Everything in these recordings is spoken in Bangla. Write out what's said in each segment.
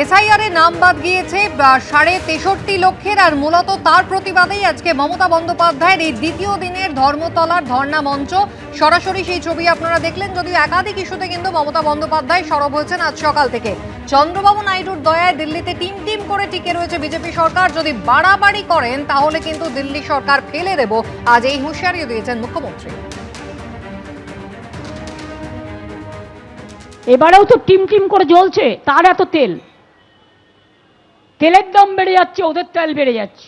এসআইআর এ নাম বাদ গিয়েছে 63.5 লক্ষের, আর মূলত তার প্রতিবাদেই আজকে মমতা বন্দ্যোপাধ্যায়ের এই দ্বিতীয় দিনের ধর্মতলার ধর্ণা মঞ্চ। সরাসরি সেই ছবি আপনারা দেখলেন, যদিও একাধিক ইস্যুতে কিন্তু মমতা বন্দ্যোপাধ্যায় সরব হয়েছেন আজ সকাল থেকে। চন্দ্রবাবু নাইডুর দয়ায় দিল্লিতে টিম টিম করে টিকে রয়েছে বিজেপি সরকার, যদি বাড়াবাড়ি করেন তাহলে কিন্তু দিল্লি সরকার ফেলে দেব, আজ এই হুঁশিয়ারিও দিয়েছেন মুখ্যমন্ত্রী। এবারেও তো টিম টিম করে জ্বলছে, তার এত তেলের দাম বেড়ে যাচ্ছে, ওদের তেল বেড়ে যাচ্ছে।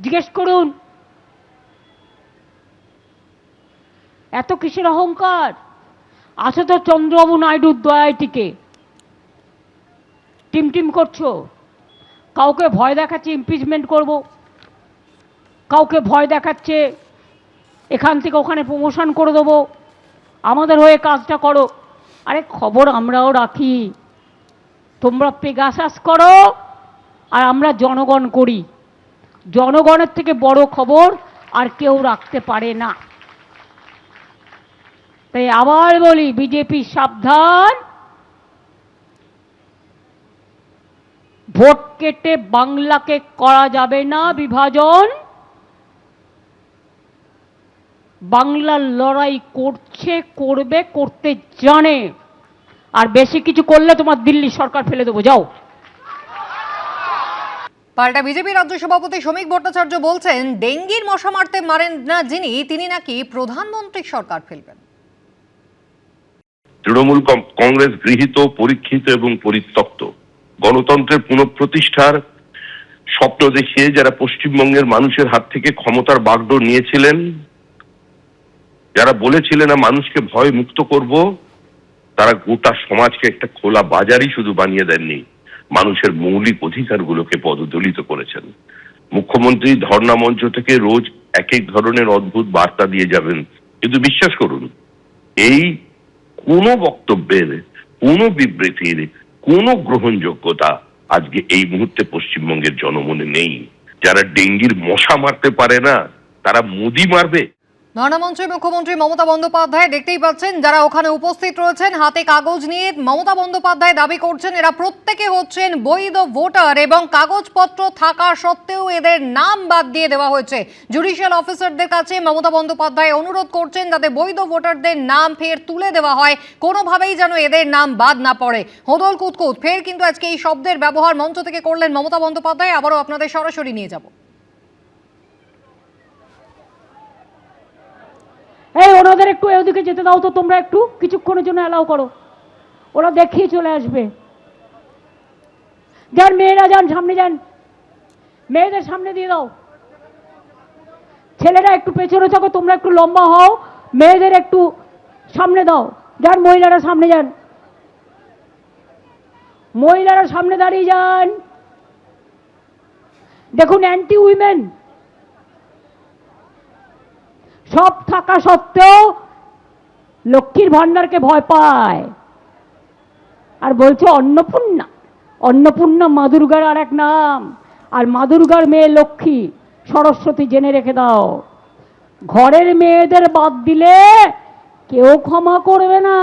জিজ্ঞেস করুন এত কিসের অহংকার? আছে তো চন্দ্রবাবু নাইডুর দয়ায় টিকে, টিম টিম করছো। কাউকে ভয় দেখাচ্ছে ইমপিচমেন্ট করব, কাউকে ভয় দেখাচ্ছে এখান থেকে ওখানে প্রমোশন করে দেবো, আমাদের হয়ে কাজটা করো। আরে খবর আমরাও রাখি, তোমরা পেগাসাস করো আর আমরা জনগণ করি। জনগণের থেকে বড় খবর আর কেউ রাখতে পারে না। তাই আবার বলি, বিজেপি সাবধান, ভোট কেটে বাংলাকে করা যাবে না বিভাজন। বাংলার লড়াই করছে, করবে, করতে জানে। আর বেশি কিছু করলে তোমার দিল্লি সরকার ফেলে দেবো, যাও। পাল্টা বিজেপি রাজ্য সভাপতি শ্রমিক ভট্টাচার্য বলছেন, ডেঙ্গির মশা মারতে মারেন না যিনি, তিনি নাকি প্রধানমন্ত্রীর সরকার ফেলবেন। তৃণমূল কংগ্রেস গৃহীত, পরীক্ষিত এবং পরিত্যক্ত গণতন্ত্রের পুনঃপ্রতিষ্ঠার স্বপ্ন দেখিয়ে যারা পশ্চিমবঙ্গের মানুষের হাত থেকে ক্ষমতার বাগডোর নিয়েছিলেন, যারা বলেছিলেন না মানুষকে ভয় মুক্ত করব, তারা গোটা সমাজকে একটা খোলা বাজারই শুধু বানিয়ে দেননি, মানুষের মৌলিক অধিকারগুলোকে পদদলিত করেছেন। মুখ্যমন্ত্রী ধর্ণা মঞ্চ থেকে রোজ এক এক ধরনের অদ্ভুত বার্তা দিয়ে যাবেন, কিন্তু বিশ্বাস করুন এই কোন বক্তব্যের, কোন বিবৃতির, কোন গ্রহণযোগ্যতা আজকে এই মুহূর্তে পশ্চিমবঙ্গের জনমনে নেই। যারা ডেঙ্গির মশা মারতে পারে না, তারা মোদি মারবে। ধর্ণামঞ্চে মুখ্যমন্ত্রী মমতা বন্দ্যোপাধ্যায়, দেখতেই পাচ্ছেন যারা ওখানে উপস্থিত রয়েছেন হাতে কাগজ নিয়ে। মমতা বন্দ্যোপাধ্যায় দাবি করছেন এরা প্রত্যেকে হচ্ছেন বৈধ ভোটার এবং কাগজপত্র থাকা সত্ত্বেও এদের নাম বাদ দিয়ে দেওয়া হয়েছে। জুডিশিয়াল অফিসারদের কাছে মমতা বন্দ্যোপাধ্যায় অনুরোধ করছেন যাতে বৈধ ভোটারদের নাম ফের তুলে দেওয়া হয়, কোনোভাবেই যেন এদের নাম বাদ না পড়ে। হোদল কুতকুত ফের কিন্তু আজকে এই শব্দের ব্যবহার মঞ্চ থেকে করলেন মমতা বন্দ্যোপাধ্যায়। আবারও আপনাদের সরাসরি নিয়ে যাব। এই ওনাদের একটু ওদিকে যেতে দাও তো, তোমরা একটু কিছুক্ষণের জন্য অ্যালাউ করো, ওরা দেখিয়ে চলে আসবে। যান মেয়েরা, যান সামনে যান, মেয়েদের সামনে দিয়ে দাও। ছেলেরা একটু পেছনে থাকো, তোমরা একটু লম্বা হও, মেয়েদের একটু সামনে দাও। যান মহিলারা সামনে যান, মহিলারা সামনে দাঁড়িয়ে যান। দেখুন অ্যান্টি উইমেন সব থাকা সত্ত্বেও লক্ষ্মীর ভান্ডারকে ভয় পায় আর বলছে অন্নপূর্ণা। অন্নপূর্ণা মা দুর্গার আর এক নাম, আর মা দুর্গার মেয়ে লক্ষ্মী সরস্বতী, জেনে রেখে দাও। ঘরের মেয়েদের বাদ দিলে কেউ ক্ষমা করবে না।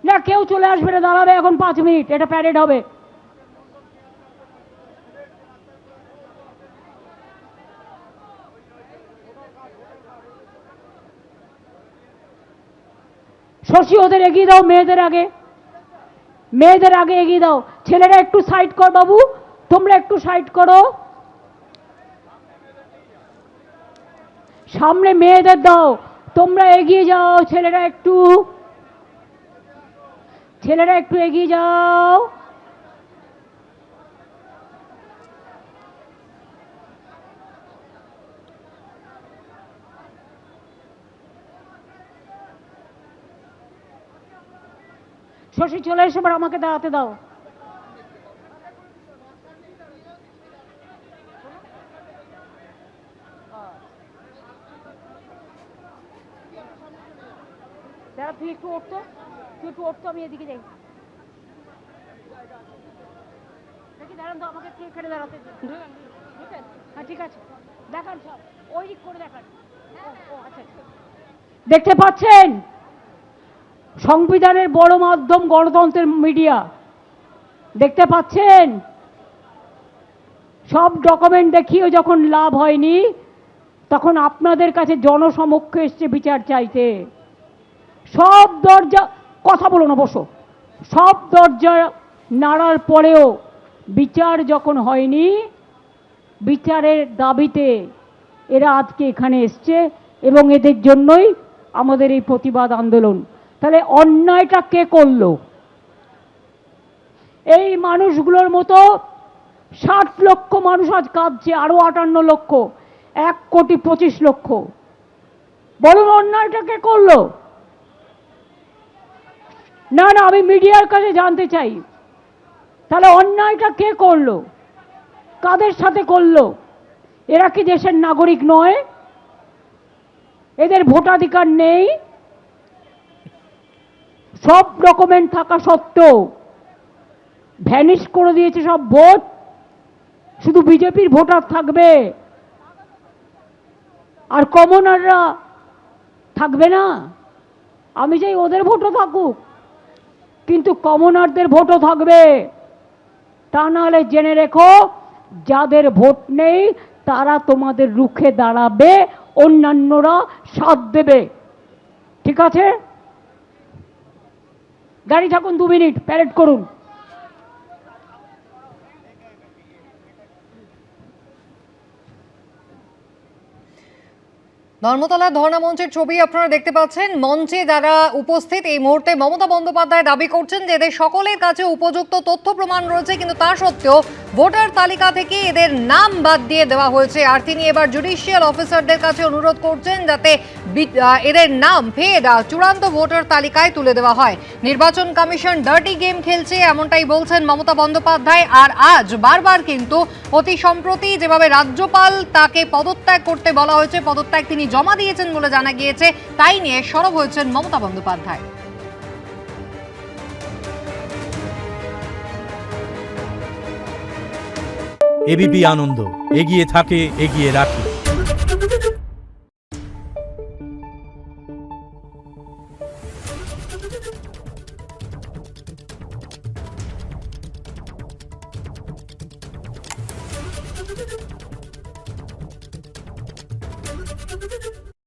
না কেউ চলে আসবে না, দাঁড়াবে এখন 5 মিনিট, এটা প্যারেড হবে। শশী ওদের এগিয়ে দাও, মেয়েদের আগে, মেয়েদের আগে এগিয়ে দাও। ছেলেরা একটু সাইড কর বাবু, তোমরা একটু সাইড করো, সামনে মেয়েদের দাও, তোমরা এগিয়ে যাও। ছেলেরা একটু এগিয়ে যাও। শশী চলে এসে এবার আমাকে দাঁড়াতে দাও। দাঁড়া, তুই একটু উঠতো, আমি এদিকে যাই। দেখি দাঁড়ান তো, আমাকে একটু এখানে দাঁড়াতে। হ্যাঁ ঠিক আছে, দেখান সব ওই দিক করে দেখান। ও আচ্ছা, দেখতে পাচ্ছেন সংবিধানের বড় মাধ্যম গণতন্ত্রের মিডিয়া, দেখতে পাচ্ছেন সব ডকুমেন্ট দেখিয়েও যখন লাভ হয়নি তখন আপনাদের কাছে জনসমক্ষে এসছে বিচার চাইতে। সব দরজা, কথা বলো না, বসো, সব দরজা নাড়ার পরেও বিচার যখন হয়নি, বিচারের দাবিতে এরা আজকে এখানে এসছে এবং এদের জন্যই আমাদের এই প্রতিবাদ আন্দোলন। তাহলে অন্যায়টা কে করলো? এই মানুষগুলোর মতো 60 লক্ষ মানুষ আজ কাঁদছে, আরো 58 লক্ষ, 1,25,00,000। বলুন অন্যায়টা কে করলো? না না, আমি মিডিয়ার কাছে জানতে চাই, তাহলে অন্যায়টা কে করলো, কাদের সাথে করলো? এরা কি দেশের নাগরিক নয়? এদের ভোটাধিকার নেই? সব ডকুমেন্ট থাকা সত্ত্বেও ভ্যানিশ করে দিয়েছে সব ভোট, শুধু বিজেপির ভোটার থাকবে আর কমনাররা থাকবে না। আমি চাই ওদের ভোটও থাকুক, কিন্তু কমনারদের ভোটও থাকবে। তা নাহলে জেনে রেখো, যাদের ভোট নেই তারা তোমাদের রুখে দাঁড়াবে, অন্যান্যরা সাথ দেবে। ঠিক আছে? গাড়ি থাকুন, 2 মিনিট প্যারেড করুন। ধর্মতলা ধর্ণা মঞ্চের ছবি আপনারা দেখতে পাচ্ছেন। মঞ্চে যারা উপস্থিত এই মুহূর্তে মমতা বন্দ্যোপাধ্যায় দাবি করছেন যে এদের সকলের কাছে উপযুক্ত তথ্য প্রমাণ রয়েছে, কিন্তু তা সত্ত্বেও ভোটার তালিকা থেকে এদের নাম বাদ দিয়ে দেওয়া হয়েছে। আর তিনি এবার জুডিশিয়াল অফিসারদের কাছে অনুরোধ করছেন যাতে এদের নাম ফের চূড়ান্ত ভোটার তালিকায় তুলে দেওয়া হয়। নির্বাচন কমিশন ডার্টি গেম খেলছে, এমনটাই বলছেন মমতা বন্দ্যোপাধ্যায়। আর আজ বারবার কিন্তু অতি সম্প্রতি যেভাবে রাজ্যপাল তাকে পদত্যাগ করতে বলা হয়েছে, পদত্যাগ তিনি জমা দিয়েছেন বলে জানা গিয়েছে, তাই নিয়ে সরব হয়েছেন মমতা বন্দ্যোপাধ্যায়। এবিপি আনন্দ, এগিয়ে থাকে, এগিয়ে রাখে।